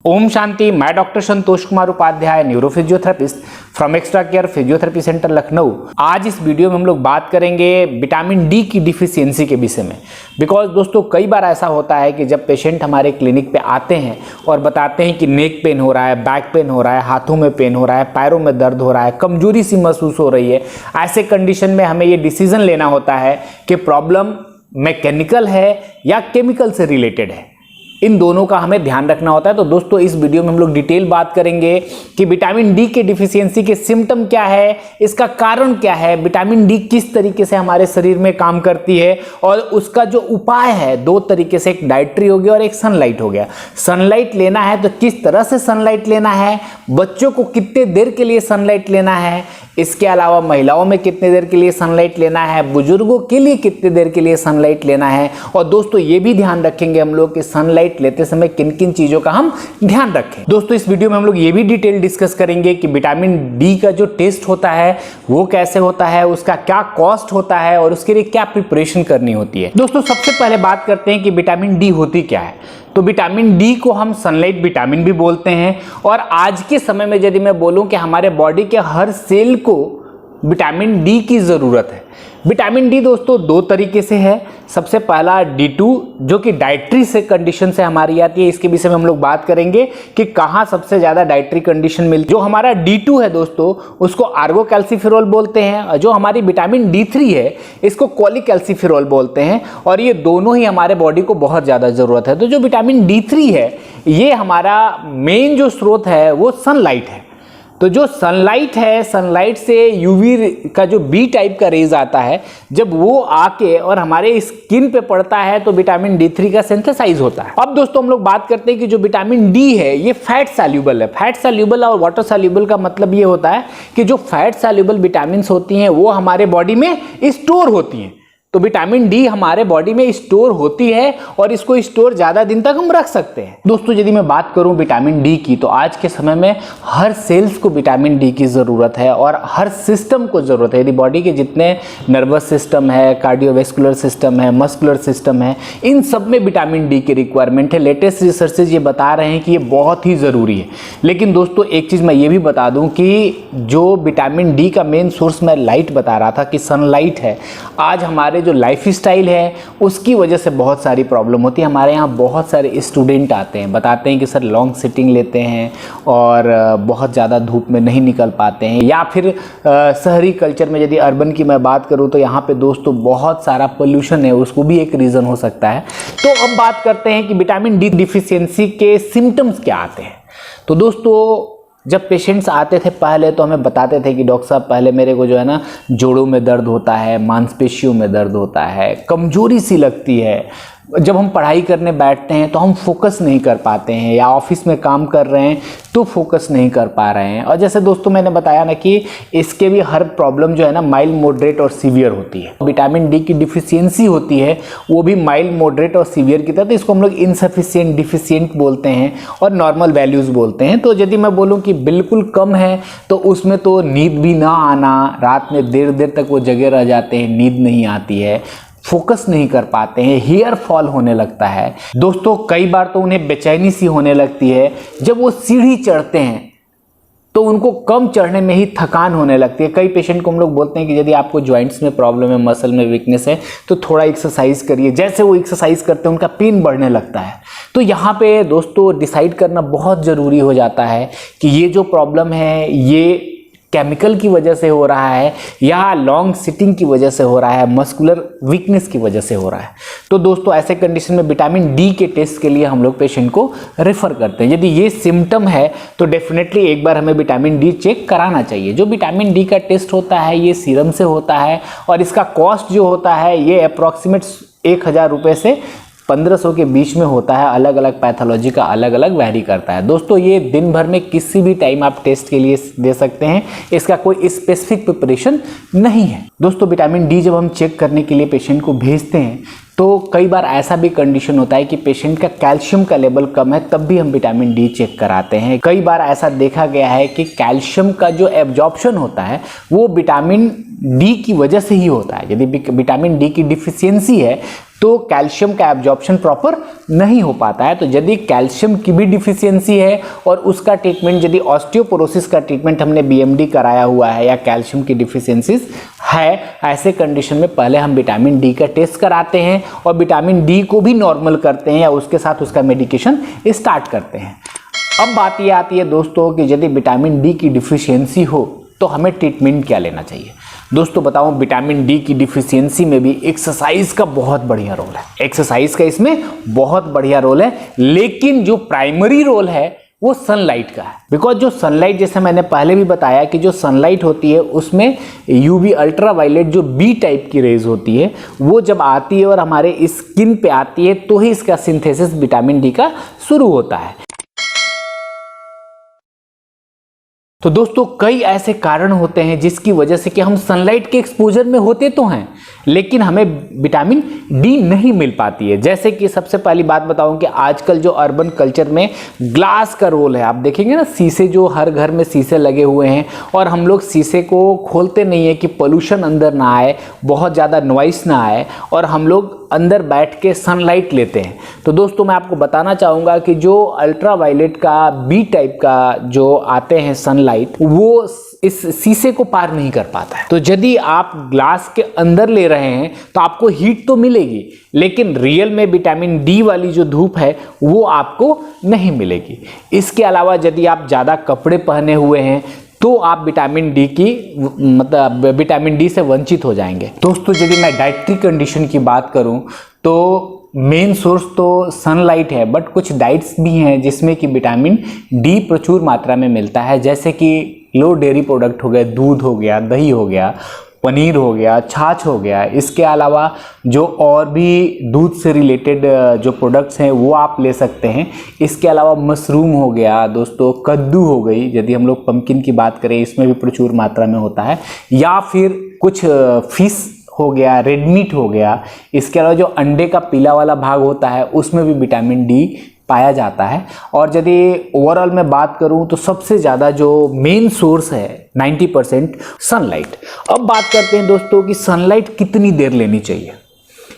ओम शांति। मैं doctor Santosh Kumar Upadhyay, neuro physiotherapist from extra care physiotherapy centre Lucknow. आज इस वीडियो में हम लोग बात करेंगे विटामिन डी की डिफिशियंसी के विषय में। बिकॉज दोस्तों कई बार ऐसा होता है कि जब पेशेंट हमारे क्लिनिक पे आते हैं और बताते हैं कि नेक पेन हो रहा है, बैक पेन हो रहा है, हाथों में पेन हो रहा है, पैरों में दर्द हो रहा है, कमजोरी सी महसूस हो रही है, ऐसे कंडीशन में हमें ये डिसीजन लेना होता है कि प्रॉब्लम मैकेनिकल है या केमिकल से रिलेटेड है। इन दोनों का हमें ध्यान रखना होता है। तो दोस्तों इस वीडियो में हम लोग डिटेल बात करेंगे कि विटामिन डी के डिफिशियंसी के सिम्टम क्या है, इसका कारण क्या है, विटामिन डी किस तरीके से हमारे शरीर में काम करती है और उसका जो उपाय है दो तरीके से, एक डाइटरी हो गया और एक सनलाइट हो गया। सनलाइट लेना है तो किस तरह से सनलाइट लेना है, बच्चों को कितने देर के लिए सनलाइट लेना है, इसके अलावा महिलाओं में कितने देर के लिए सनलाइट लेना है, बुजुर्गों के लिए कितने देर के लिए सनलाइट लेना है। और दोस्तों ये भी ध्यान रखेंगे हम लोग कि सनलाइट लेते समय किन किन चीजों का हम ध्यान रखें। दोस्तों इस वीडियो में हम लोग ये भी डिटेल डिस्कस करेंगे कि विटामिन डी का जो टेस्ट होता है वो कैसे होता है, उसका क्या कॉस्ट होता है और उसके लिए क्या प्रिपरेशन करनी होती है। दोस्तों सबसे पहले बात करते हैं कि विटामिन डी होती क्या है। तो विटामिन डी को हम सनलाइट विटामिन भी बोलते हैं। और आज के समय में यदि मैं बोलूं कि हमारे बॉडी के हर सेल को विटामिन डी की ज़रूरत है। विटामिन डी दोस्तों दो तरीके से है। सबसे पहला D2 जो कि डाइटरी से कंडीशन से हमारी आती है, इसके विषय में हम लोग बात करेंगे कि कहाँ सबसे ज़्यादा डाइटरी कंडीशन मिलती है। जो हमारा D2 है दोस्तों उसको आर्गोकैल्सिफेरॉल बोलते हैं। जो हमारी विटामिन D3 है इसको कोलिकैल्सिफेरॉल बोलते हैं। और ये दोनों ही हमारे बॉडी को बहुत ज़्यादा ज़रूरत है। तो जो विटामिन D3 है ये हमारा मेन जो स्रोत है वो सनलाइट है। तो जो सनलाइट है, सनलाइट से यूवी का जो बी टाइप का रेज आता है, जब वो आके और हमारे स्किन पे पड़ता है तो विटामिन D3 का सिंथेसाइज होता है। अब दोस्तों हम लोग बात करते हैं कि जो विटामिन डी है ये फैट सॉल्यूबल है। फैट सॉल्यूबल और वाटर सॉल्यूबल का मतलब ये होता है कि जो फैट सॉल्यूबल विटामिन होती हैं वो हमारे बॉडी में स्टोर होती हैं। तो विटामिन डी हमारे बॉडी में स्टोर होती है और इसको स्टोर ज़्यादा दिन तक हम रख सकते हैं। दोस्तों यदि मैं बात करूं विटामिन डी की, तो आज के समय में हर सेल्स को विटामिन डी की ज़रूरत है और हर सिस्टम को ज़रूरत है। यदि बॉडी के जितने नर्वस सिस्टम है, कार्डियोवैस्कुलर सिस्टम है, मस्कुलर सिस्टम है, इन सब में विटामिन डी की रिक्वायरमेंट है। लेटेस्ट रिसर्चेज ये बता रहे हैं कि ये बहुत ही ज़रूरी है। लेकिन दोस्तों एक चीज़ मैं ये भी बता दूँ कि जो विटामिन डी का मेन सोर्स मैं लाइट बता रहा था कि सनलाइट है, आज हमारे जो लाइफ स्टाइल है उसकी वजह से बहुत सारी प्रॉब्लम होती है। हमारे यहाँ बहुत सारे स्टूडेंट आते हैं, बताते हैं कि सर लॉन्ग सिटिंग लेते हैं और बहुत ज़्यादा धूप में नहीं निकल पाते हैं। या फिर शहरी कल्चर में यदि अर्बन की मैं बात करूँ तो यहाँ पे दोस्तों बहुत सारा पोल्यूशन है, उसको भी एक रीज़न हो सकता है। तो अब बात करते हैं कि विटामिन डी डिफिशियंसी के सिम्टम्स क्या आते हैं। तो दोस्तों जब पेशेंट्स आते थे पहले तो हमें बताते थे कि डॉक्टर साहब पहले मेरे को जो है ना जोड़ों में दर्द होता है, मांसपेशियों में दर्द होता है, कमजोरी सी लगती है, जब हम पढ़ाई करने बैठते हैं तो हम फोकस नहीं कर पाते हैं, या ऑफिस में काम कर रहे हैं तो फोकस नहीं कर पा रहे हैं। और जैसे दोस्तों मैंने बताया ना कि इसके भी हर प्रॉब्लम जो है ना माइल्ड, मॉडरेट और सीवियर होती है। विटामिन डी की डिफिशियंसी होती है वो भी माइल्ड, मॉडरेट और सीवियर की तरह। तो इसको हम लोग इनसफिशिएंट, डिफिशियंट बोलते हैं और नॉर्मल वैल्यूज़ बोलते हैं। तो यदि मैं बोलूँ कि बिल्कुल कम है तो उसमें तो नींद भी ना आना, रात में देर देर तक वो जगे रह जाते हैं, नींद नहीं आती है, फोकस नहीं कर पाते हैं, हेयर फॉल होने लगता है। दोस्तों कई बार तो उन्हें बेचैनी सी होने लगती है। जब वो सीढ़ी चढ़ते हैं तो उनको कम चढ़ने में ही थकान होने लगती है। कई पेशेंट को हम लोग बोलते हैं कि यदि आपको जॉइंट्स में प्रॉब्लम है, मसल में वीकनेस है तो थोड़ा एक्सरसाइज करिए। जैसे वो एक्सरसाइज करते हैं उनका पेन बढ़ने लगता है। तो यहाँ पे दोस्तों डिसाइड करना बहुत ज़रूरी हो जाता है कि ये जो प्रॉब्लम है ये केमिकल की वजह से हो रहा है या लॉन्ग सिटिंग की वजह से हो रहा है, मस्कुलर वीकनेस की वजह से हो रहा है। तो दोस्तों ऐसे कंडीशन में विटामिन डी के टेस्ट के लिए हम लोग पेशेंट को रेफर करते हैं। यदि ये सिम्टम है तो डेफिनेटली एक बार हमें विटामिन डी चेक कराना चाहिए। जो विटामिन डी का टेस्ट होता है ये सीरम से होता है और इसका कॉस्ट जो होता है ये अप्रॉक्सीमेट 1000 रुपये से 1500 के बीच में होता है। अलग अलग पैथोलॉजी का अलग अलग वैरी करता है। दोस्तों ये दिन भर में किसी भी टाइम आप टेस्ट के लिए दे सकते हैं, इसका कोई स्पेसिफिक प्रिपरेशन नहीं है। दोस्तों विटामिन डी जब हम चेक करने के लिए पेशेंट को भेजते हैं तो कई बार ऐसा भी कंडीशन होता है कि पेशेंट का कैल्शियम का लेवल कम है, तब भी हम विटामिन डी चेक कराते हैं। कई बार ऐसा देखा गया है कि कैल्शियम का जो एब्जॉर्प्शन होता है वो विटामिन डी की वजह से ही होता है। यदि विटामिन डी की डिफिशियंसी है तो कैल्शियम का एब्जॉर्प्शन प्रॉपर नहीं हो पाता है। तो यदि कैल्शियम की भी डिफिशियंसी है और उसका ट्रीटमेंट, यदि ऑस्टियोपोरोसिस का ट्रीटमेंट हमने बीएमडी कराया हुआ है या कैल्शियम की डिफिशियंसीज है, ऐसे कंडीशन में पहले हम विटामिन डी का टेस्ट कराते हैं और विटामिन डी को भी नॉर्मल करते हैं या उसके साथ उसका मेडिकेशन स्टार्ट करते हैं। अब बात ये आती है दोस्तों कि यदि विटामिन डी की डिफिशियंसी हो तो हमें ट्रीटमेंट क्या लेना चाहिए। दोस्तों बताऊं, विटामिन डी की डिफिशियंसी में भी एक्सरसाइज का बहुत बढ़िया रोल है। एक्सरसाइज का इसमें बहुत बढ़िया रोल है, लेकिन जो प्राइमरी रोल है वो सनलाइट का है। बिकॉज जो सनलाइट, जैसे मैंने पहले भी बताया कि जो सनलाइट होती है उसमें यूवी अल्ट्रावायलेट जो बी टाइप की रेज होती है वो जब आती है और हमारे स्किन पे आती है तो ही इसका सिंथेसिस विटामिन डी का शुरू होता है। तो दोस्तों कई ऐसे कारण होते हैं जिसकी वजह से कि हम सनलाइट के एक्सपोजर में होते तो हैं लेकिन हमें विटामिन डी नहीं मिल पाती है। जैसे कि सबसे पहली बात बताऊं कि आजकल जो अर्बन कल्चर में ग्लास का रोल है, आप देखेंगे ना शीशे, जो हर घर में शीशे लगे हुए हैं और हम लोग शीशे को खोलते नहीं है कि पोल्यूशन अंदर ना आए, बहुत ज़्यादा नॉइस ना आए, और हम लोग अंदर बैठ के सनलाइट लेते हैं। तो दोस्तों मैं आपको बताना चाहूँगा कि जो अल्ट्रावायलेट का बी टाइप का जो आते हैं सनलाइट, वो इस शीशे को पार नहीं कर पाता है। तो यदि आप ग्लास के अंदर ले रहे हैं तो आपको हीट तो मिलेगी, लेकिन रियल में विटामिन डी वाली जो धूप है वो आपको नहीं मिलेगी। इसके अलावा यदि आप ज़्यादा कपड़े पहने हुए हैं तो आप विटामिन डी की विटामिन डी से वंचित हो जाएंगे। दोस्तों यदि मैं डाइटरी कंडीशन की बात करूं तो मेन सोर्स तो सनलाइट है, बट कुछ डाइट्स भी हैं जिसमें कि विटामिन डी प्रचुर मात्रा में मिलता है, जैसे कि लो डेयरी प्रोडक्ट हो गए, दूध हो गया, दही हो गया, पनीर हो गया, छाछ हो गया। इसके अलावा जो और भी दूध से रिलेटेड जो प्रोडक्ट्स हैं वो आप ले सकते हैं। इसके अलावा मशरूम हो गया दोस्तों, कद्दू हो गई, यदि हम लोग पम्पकिन की बात करें इसमें भी प्रचुर मात्रा में होता है, या फिर कुछ फिश हो गया, रेड मीट हो गया। इसके अलावा जो अंडे का पीला वाला भाग होता है उसमें भी विटामिन डी पाया जाता है। और यदि ओवरऑल मैं बात करूं तो सबसे ज़्यादा जो मेन सोर्स है 90% सनलाइट। अब बात करते हैं दोस्तों कि सनलाइट कितनी देर लेनी चाहिए।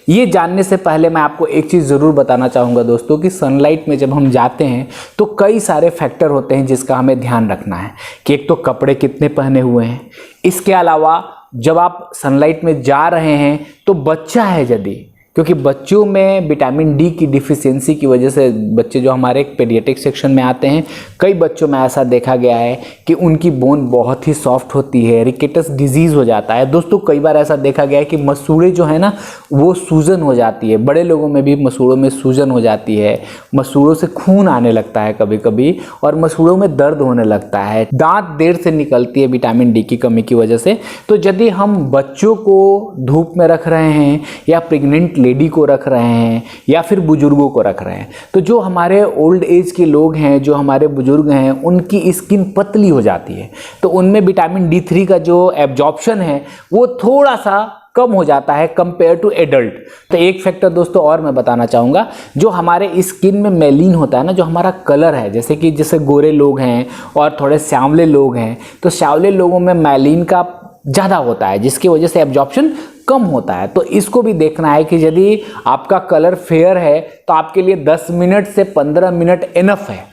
ये जानने से पहले मैं आपको एक चीज़ ज़रूर बताना चाहूँगा दोस्तों कि सनलाइट में जब हम जाते हैं तो कई सारे फैक्टर होते हैं जिसका हमें ध्यान रखना है कि एक तो कपड़े कितने पहने हुए हैं। इसके अलावा जब आप सनलाइट में जा रहे हैं तो बच्चा है यदि, क्योंकि बच्चों में विटामिन डी की डिफिशियंसी की वजह से बच्चे जो हमारे पेडियाट्रिक सेक्शन में आते हैं, कई बच्चों में ऐसा देखा गया है कि उनकी बोन बहुत ही सॉफ्ट होती है, रिकेटस डिजीज़ हो जाता है। दोस्तों कई बार ऐसा देखा गया है कि मसूड़े जो है ना वो सूजन हो जाती है, बड़े लोगों में भी मसूड़ों में सूजन हो जाती है, मसूड़ों से खून आने लगता है कभी कभी, और मसूड़ों में दर्द होने लगता है, दांत देर से निकलती है विटामिन डी की कमी की वजह से। तो यदि हम बच्चों को धूप में रख रहे हैं या प्रेग्नेंट लेडी को रख रहे हैं या फिर बुजुर्गों को रख रहे हैं, तो जो हमारे ओल्ड एज के लोग हैं, जो हमारे बुजुर्ग हैं, उनकी स्किन पतली हो जाती है, तो उनमें विटामिन डी3 का जो एब्जॉर्प्शन है वो थोड़ा सा कम हो जाता है कंपेयर टू एडल्ट। तो एक फैक्टर दोस्तों और मैं बताना चाहूँगा, जो हमारे स्किन में मेलिन होता है ना, जो हमारा कलर है, जैसे गोरे लोग हैं और थोड़े श्यावले लोग हैं, तो श्यावले लोगों में मेलिन का ज़्यादा होता है जिसकी वजह से एब्जॉर्प्शन कम होता है। तो इसको भी देखना है कि यदि आपका कलर फेयर है तो आपके लिए 10 मिनट से 15 मिनट इनफ है।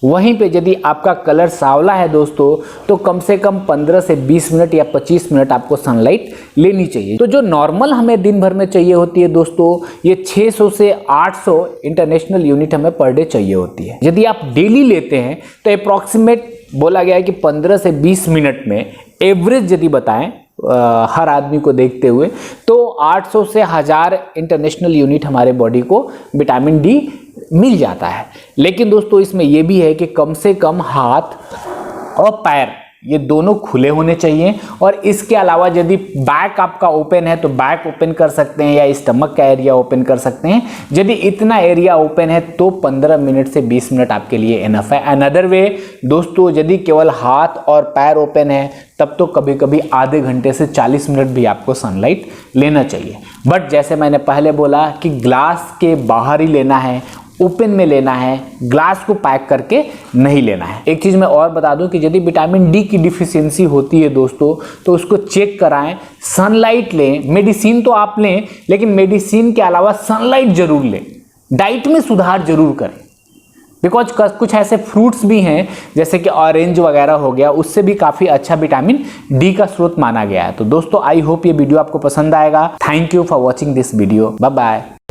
वहीं पे यदि आपका कलर सांवला है दोस्तों तो कम से कम 15 से 20 मिनट या 25 मिनट आपको सनलाइट लेनी चाहिए। तो जो नॉर्मल हमें दिन भर में चाहिए होती है दोस्तों, ये 600 से 800 इंटरनेशनल यूनिट हमें पर डे चाहिए होती है। यदि आप डेली लेते हैं तो अप्रॉक्सीमेट बोला गया है कि 15 से 20 मिनट में एवरेज यदि बताएं हर आदमी को देखते हुए तो 800 से 1000 इंटरनेशनल यूनिट हमारे बॉडी को विटामिन डी मिल जाता है। लेकिन दोस्तों इसमें यह भी है कि कम से कम हाथ और पैर ये दोनों खुले होने चाहिए, और इसके अलावा यदि बैक आपका ओपन है तो बैक ओपन कर सकते हैं या स्टमक का एरिया ओपन कर सकते हैं। यदि इतना एरिया ओपन है तो 15 मिनट से 20 मिनट आपके लिए इनफ है। अनदर वे दोस्तों, यदि केवल हाथ और पैर ओपन है तब तो कभी कभी आधे घंटे से 40 मिनट भी आपको सनलाइट लेना चाहिए। बट जैसे मैंने पहले बोला कि ग्लास के बाहर ही लेना है, ओपन में लेना है, ग्लास को पैक करके नहीं लेना है। एक चीज मैं और बता दूं कि यदि विटामिन डी की डिफिशियंसी होती है दोस्तों तो उसको चेक कराएं, सनलाइट लें, मेडिसिन तो आप लें लेकिन मेडिसिन के अलावा सनलाइट जरूर लें, डाइट में सुधार जरूर करें। बिकॉज कुछ ऐसे फ्रूट्स भी हैं जैसे कि ऑरेंज वगैरह हो गया, उससे भी काफी अच्छा विटामिन डी का स्रोत माना गया है। तो दोस्तों आई होप ये वीडियो आपको पसंद आएगा। Thank you for watching this video. Bye bye.